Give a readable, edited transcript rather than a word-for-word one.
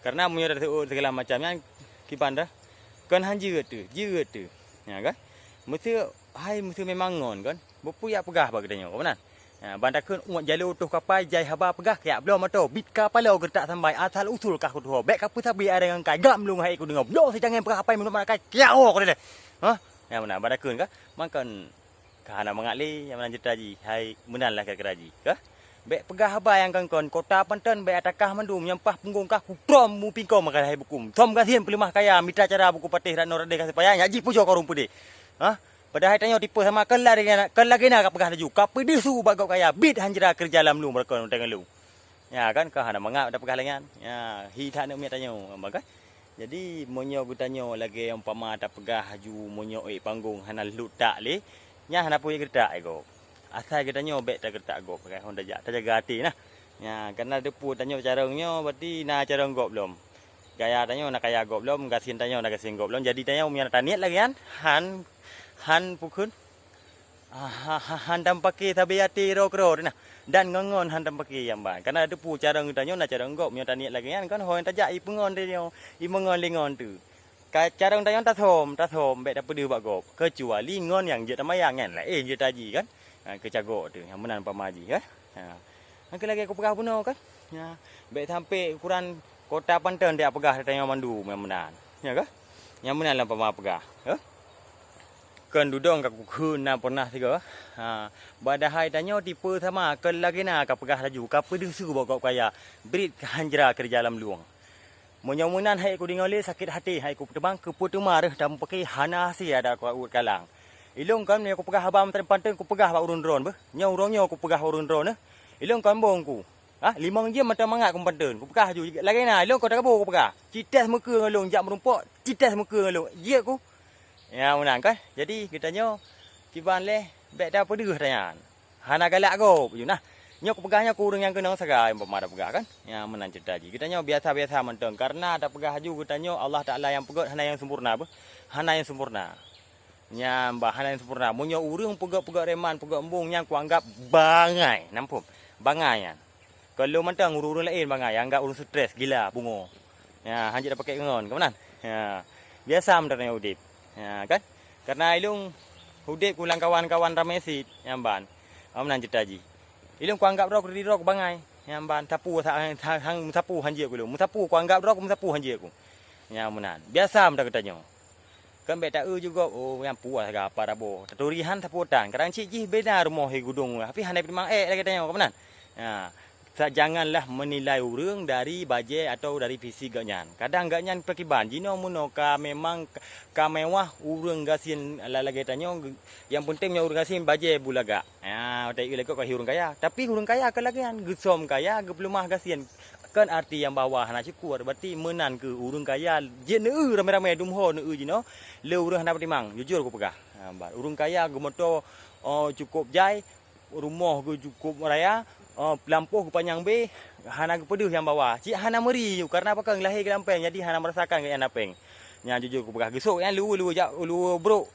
Karena munyo dah tu segala macamnya kipan dah. Kan han jeut tu. Ya kan? Mesti memang ngon kan. Berpuyak pegah bagi tanya kau benar. Ha, bandar kun umat jalur tuh kapai jai haba pegah kayak belum atau bit kapal lo gertak sampai asal usul kah ku tuh. Bek kapu sabi ada dengan kai gam lu hai ku dengar. Belum si jangan pegah apai menurut mana kai kiao kau deh. Ha? Ya benar bandar kun kah? Makan kahana mengali yang mana jetaji hai menan lah keraji kah? Bek pegah haba yang kangkon kota Panten bek atakah mandum nyampah punggung kah ku prom mu pingko makan hai bukum. Tom kasihan pelimah kaya mitra cara buku patih dan norade kasih payah nyaji pujo kau rumput deh. Ha? Padahal tanya tipe sama kelagi nak pegah laju. Kape disu bagau kaya bid hanjra kerja dalam lu mereka dengan lu. Ya kan kah ada mangap ada pegah lengan. Ya hi tak nak tanya kan. Jadi monyo bertanya lagi yang pama ada pegah haju monyo panggung hanal lu tak le. Nya hana punya gertak ego. Asal kita tanya bek tak gertak go pakai Honda jak tak jaga hati nah. Ya karena depu tanya caranya berarti na cara go belum. Gaya tanya nak kaya go belum, gasin tanya nak gasin go belum. Jadi tanya punya taniat lagi kan. Han pukun handam pakai tabiati rokro nah dan ngongon handam pakai yang ban karena ada pu cara ngutanya nak cara ngok punya taniat lagi kan hoy tajak i pengon dia i mengon lingon tu cara ngutanya ta thom bek dapat dia bak gop kecuali ngon yang je tamayang kan lah je taji kan kecagok tu yang menan pamaji kan ha lagi aku pegah puno kan ya bek sampai ukuran kota Panten dia pegah tanya mandu yang menan ya kan yang menan lah pama pegah kan dudong ka ku na pernah tiga badahai tanya tipe sama kan lagi na ka pegah laju ka pedusu bokok kaya brit hanjra kerja dalam luang monyomunan hai ku dingole sakit hati hai ku terbang ke putumar dan pakai hana si ada ku kalang ilung kan ni ku pegah abam Panten ku pegah ba urun dron be nyau ronyo ku pegah urun dron ilung kan bong ku limang jam mata mangat ku Panten ku pegah ju lagi na ilung ku tak kabu ku pegah citas muka ngalung jak merumpok citas muka ngalung ye ku. Ya menang kan. Jadi kitanya kiban leh bek dah pedih tanya. Hana galak go you nah. Nyok pegahnya kurang yang kenang sagai pemada pegah kan. Ya menang cerita ji. Kitanya biasa-biasa menteng karena ada pegah ju kitanya Allah Taala yang pegot hana yang sempurna be. Hana yang sempurna. Nya mbah hana yang sempurna. Munyo urang pegot reman pegot embung yang kuanggap bangai nampum. Bangai kan. Kalau mentang urang lain bangai anggap urang stres gila bungo. Ya hanjit dah pakai ngon kemenan. Ya biasa mentang udip. Ya kan karena ilung hudip kulang kawan-kawan ramai sit yang ban amnan jetaji ilung ku anggap rok di rok bangai yang ban tapu hang tapu hanje ku lu tapu ku anggap rok tapu hanje ku ya munan biasa mendak tanya kan bek tak juga oh yang puas ga apa rabo taturihan taputan karang cik ji beda rumah hi gudung tapi hanai memang lagi tanya kemenan ya janganlah menilai urang dari baje atau dari fisik ganyan. Kadang ganyan perkiban jino muno ka memang ka mewah urang gasin lagi tanya yang pentingnya urang gasin baje bulaga. Ya tai lagi ka urang kaya. Tapi urang kaya ke lagi kan gesom kaya ge pelumah gasin. Kan arti yang bawah na syukur berarti menan ke urang kaya je neu ramai-ramai dumho neu jino le urang dapat timang jujur ku pegah. Urang kaya ge moto cukup jai rumah ge cukup raya pelampuh ke panjang B hana ke pedih yang bawah cik hana meri karena apa kan lahir ke lampeng jadi hana merasakan ke yang napeng nya jujur ku pegah gesok yang lu brok